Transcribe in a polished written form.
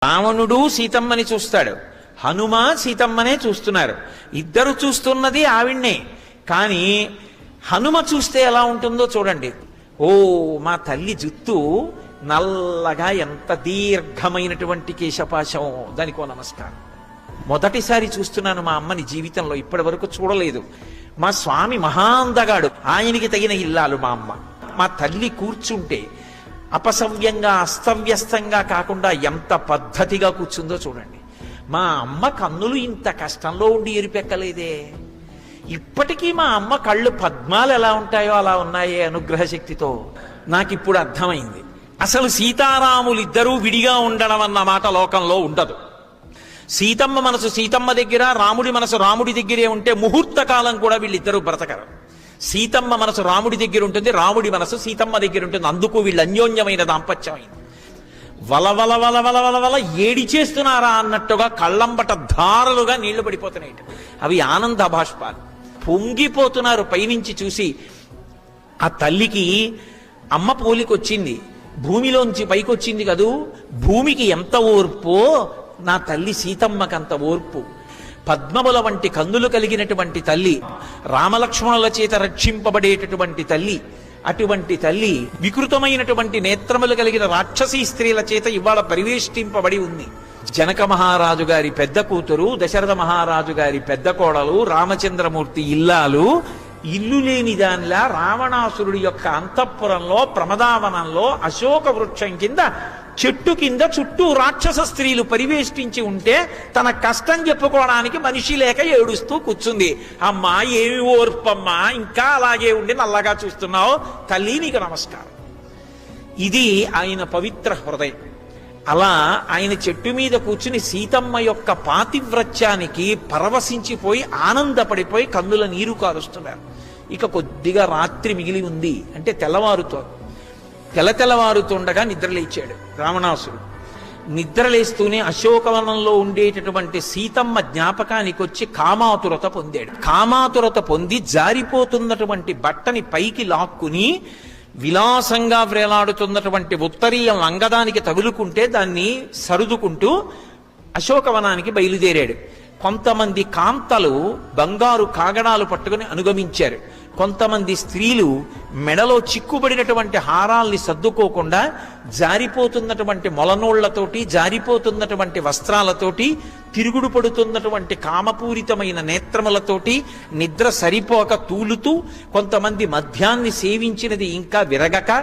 రావణుడు సీతమ్మని చూస్తాడు, హనుమ సీతమ్మనే చూస్తున్నారు. ఇద్దరు చూస్తున్నది ఆవిడ్నే. కానీ హనుమ చూస్తే ఎలా ఉంటుందో చూడండి. ఓ మా తల్లి జుత్తు నల్లగా ఎంత దీర్ఘమైనటువంటి కేశపాశం, దానికో నమస్కారం. మొదటిసారి చూస్తున్నాను మా అమ్మని జీవితంలో, ఇప్పటి వరకు చూడలేదు. మా స్వామి మహాందగాడు, ఆయనకి తగిన ఇల్లాలు మా అమ్మ. మా తల్లి కూర్చుంటే అపసవ్యంగా అస్తవ్యస్తంగా కాకుండా ఎంత పద్ధతిగా కూర్చుందో చూడండి. మా అమ్మ కన్నులు ఇంత కష్టంలో ఉండి ఎరిపెక్కలేదే. ఇప్పటికీ మా అమ్మ కళ్ళు పద్మాలు ఎలా ఉంటాయో అలా ఉన్నాయే అనుగ్రహ శక్తితో. నాకిప్పుడు అర్థమైంది, అసలు సీతారాములు ఇద్దరూ విడిగా ఉండడం అన్న మాట లోకంలో ఉండదు. సీతమ్మ మనసు సీతమ్మ దగ్గర, రాముడి మనసు రాముడి దగ్గరే ఉంటే ముహూర్త కాలం కూడా వీళ్ళిద్దరూ బ్రతకరు. సీతమ్మ మనసు రాముడి దగ్గర ఉంటుంది, రాముడి మనసు సీతమ్మ దగ్గర ఉంటుంది. అందుకు వీళ్ళు అన్యోన్యమైన దాంపత్యమైంది. వలవల వలవల వలవల ఏడి చేస్తున్నారా అన్నట్టుగా కళ్ళంబట ధారలుగా నీళ్లు పడిపోతున్నాయి. అవి ఆనంద బాష్పాలు. పొంగిపోతున్నారు పైనుంచి చూసి. ఆ తల్లికి అమ్మ పోలికొచ్చింది, భూమిలోంచి పైకొచ్చింది కదూ. భూమికి ఎంత ఓర్పో నా తల్లి సీతమ్మకంత ఓర్పు. పద్మముల వంటి కన్నులు కలిగినటువంటి తల్లి, రామలక్ష్మణుల చేత రక్షింపబడేటటువంటి తల్లి. అటువంటి తల్లి వికృతమైనటువంటి నేత్రములు కలిగిన రాక్షసీ స్త్రీల చేత ఇవాళ పరివేష్టింపబడి ఉంది. జనక మహారాజు గారి పెద్ద కూతురు, దశరథ మహారాజు గారి పెద్ద కోడలు, రామచంద్రమూర్తి ఇల్లాలు ఇల్లు లేని దానిలా రావణాసురుడి యొక్క అంతఃపురంలో ప్రమదావనంలో అశోక వృక్షం కింద చెట్టు కింద చుట్టూ రాక్షస స్త్రీలు పరివేష్టించి ఉంటే తన కష్టం చెప్పుకోవడానికి మనిషి లేక ఏడుస్తూ కూర్చుంది. అమ్మా ఏమి ఓర్పమ్మా, ఇంకా అలాగే ఉండి నల్లగా చూస్తున్నావు, తల్లి నీకు నమస్కారం. ఇది ఆయన పవిత్ర హృదయం. అలా ఆయన చెట్టు మీద కూర్చుని సీతమ్మ యొక్క పాతివ్రత్యానికి పరవశించిపోయి ఆనందపడిపోయి కన్నుల నీరు కారుస్తున్నారు. ఇక కొద్దిగా రాత్రి మిగిలి ఉంది అంటే తెల్లవారుతుండగా నిద్రలేచాడు రావణాసురుడు. నిద్రలేస్తూనే అశోకవనంలో ఉండేటటువంటి సీతమ్మ జ్ఞాపకానికి వచ్చి కామాతురత పొందాడు. కామాతురత పొంది జారిపోతున్నటువంటి బట్టని పైకి లాక్కుని విలాసంగా వ్రేలాడుతున్నటువంటి ఉత్తరీయం అంగదానికి తగులుకుంటే దాన్ని సరుదుకుంటూ అశోకవనానికి బయలుదేరాడు. కొంతమంది కాంతలు బంగారు కాగడాలు పట్టుకుని అనుగమించారు. కొంతమంది స్త్రీలు మెడలో చిక్కుబడినటువంటి హారాల్ని సర్దుకోకుండా జారిపోతున్నటువంటి మొలనోళ్లతోటి, జారిపోతున్నటువంటి వస్త్రాలతోటి, తిరుగుడు పడుతున్నటువంటి కామపూరితమైన నేత్రములతోటి నిద్ర సరిపోక తూలుతూ, కొంతమంది మద్యాన్ని సేవించినది ఇంకా విరగక